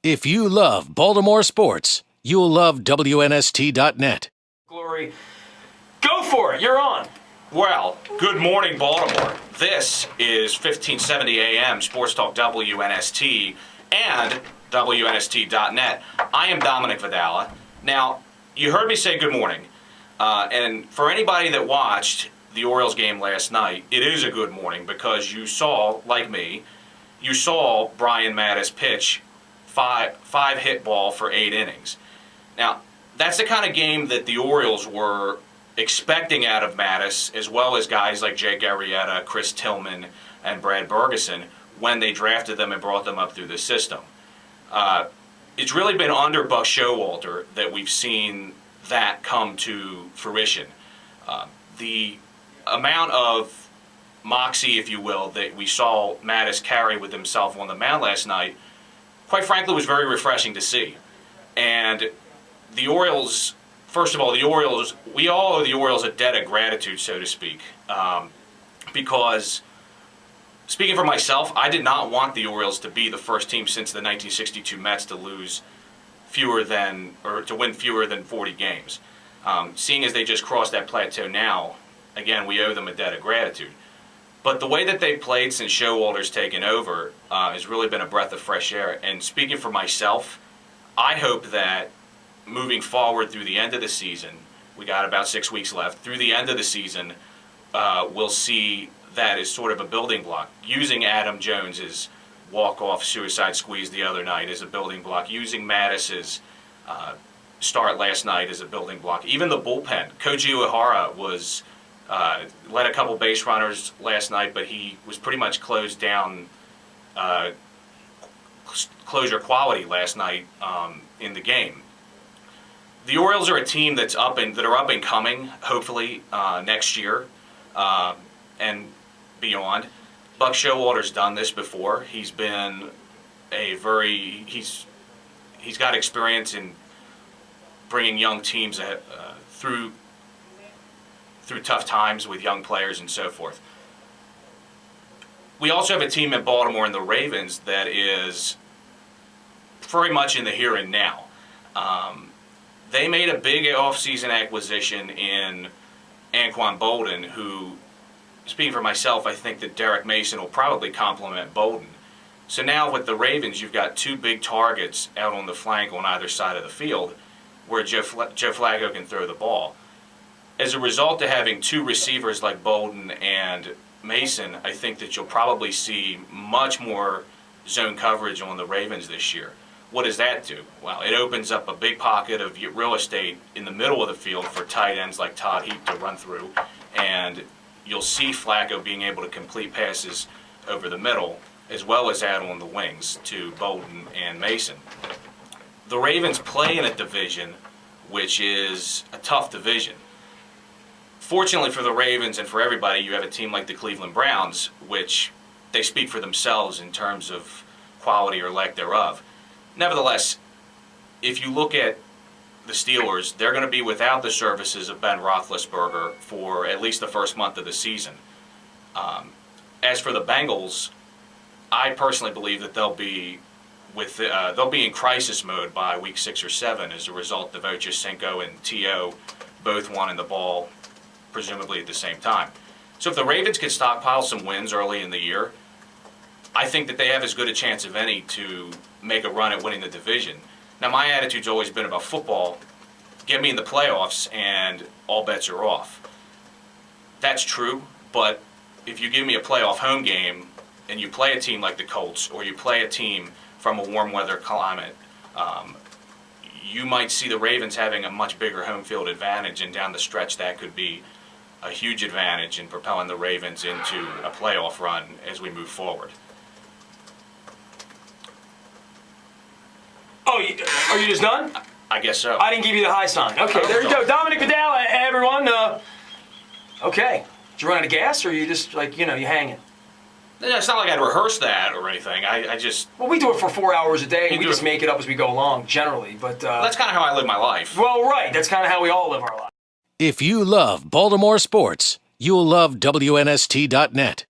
If you love Baltimore sports, you'll love WNST.net. Glory, go for it. You're on. Well, good morning, Baltimore. This is 1570 AM Sports Talk WNST and WNST.net. I am Domenic Vadala. Now, you heard me say good morning. And for anybody that watched the Orioles game last night, it is a good morning because you saw, like me, you saw Brian Matusz pitch five hit ball for 8 innings. Now, that's the kind of game that the Orioles were expecting out of Matusz, as well as guys like Jake Arrieta, Chris Tillman, and Brad Bergeson when they drafted them and brought them up through the system. It's really been under Buck Showalter that we've seen that come to fruition. The amount of moxie, if you will, that we saw Matusz carry with himself on the mound last night, quite frankly, was very refreshing to see. And the Orioles, first of all, we all owe the Orioles a debt of gratitude, so to speak, because speaking for myself, I did not want the Orioles to be the first team since the 1962 Mets to win fewer than 40 games. Seeing as they just crossed that plateau now, again, we owe them a debt of gratitude. But the way that they've played since Showalter's taken over has really been a breath of fresh air. And speaking for myself, I hope that moving forward through the end of the season, we got about 6 weeks left, through the end of the season, we'll see that as sort of a building block. Using Adam Jones's walk-off suicide squeeze the other night as a building block, using Matusz's start last night as a building block. Even the bullpen, Koji Uehara was led a couple base runners last night, but he was pretty much closed down, closure quality last night in the game. The Orioles are a team that are up and coming, hopefully next year and beyond. Buck Showalter's done this before. He's been he's got experience in bringing young teams through tough times with young players and so forth. We also have a team in Baltimore in the Ravens that is very much in the here and now. They made a big offseason acquisition in Anquan Boldin, who, speaking for myself, I think that Derek Mason will probably complement Boldin. So now with the Ravens, you've got two big targets out on the flank on either side of the field where Joe Flacco can throw the ball. As a result of having two receivers like Boldin and Mason, I think that you'll probably see much more zone coverage on the Ravens this year. What does that do? Well, it opens up a big pocket of real estate in the middle of the field for tight ends like Todd Heap to run through, and you'll see Flacco being able to complete passes over the middle as well as out on the wings to Boldin and Mason. The Ravens play in a division which is a tough division. Fortunately for the Ravens and for everybody, you have a team like the Cleveland Browns, which they speak for themselves in terms of quality or lack thereof. Nevertheless, if you look at the Steelers, they're going to be without the services of Ben Roethlisberger for at least the first month of the season. As for the Bengals, I personally believe that they'll be in crisis mode by week 6 or 7 as a result of Ochocinco and T.O. both wanting the ball presumably at the same time. So if the Ravens could stockpile some wins early in the year, I think that they have as good a chance of any to make a run at winning the division. Now, my attitude's always been about football. Get me in the playoffs and all bets are off. That's true, but if you give me a playoff home game and you play a team like the Colts or you play a team from a warm weather climate, you might see the Ravens having a much bigger home field advantage, and down the stretch that could be a huge advantage in propelling the Ravens into a playoff run as we move forward. Oh, are you just done? I guess so. I didn't give you the high sign. Okay, there you go. Domenic Vadala, everyone. Okay. Did you run out of gas, or are you just, you hanging? It's not like I'd rehearse that or anything. I just... Well, we do it for 4 hours a day. We just make it up as we go along, generally. But that's kind of how I live my life. Well, right. That's kind of how we all live our life. If you love Baltimore sports, you'll love WNST.net.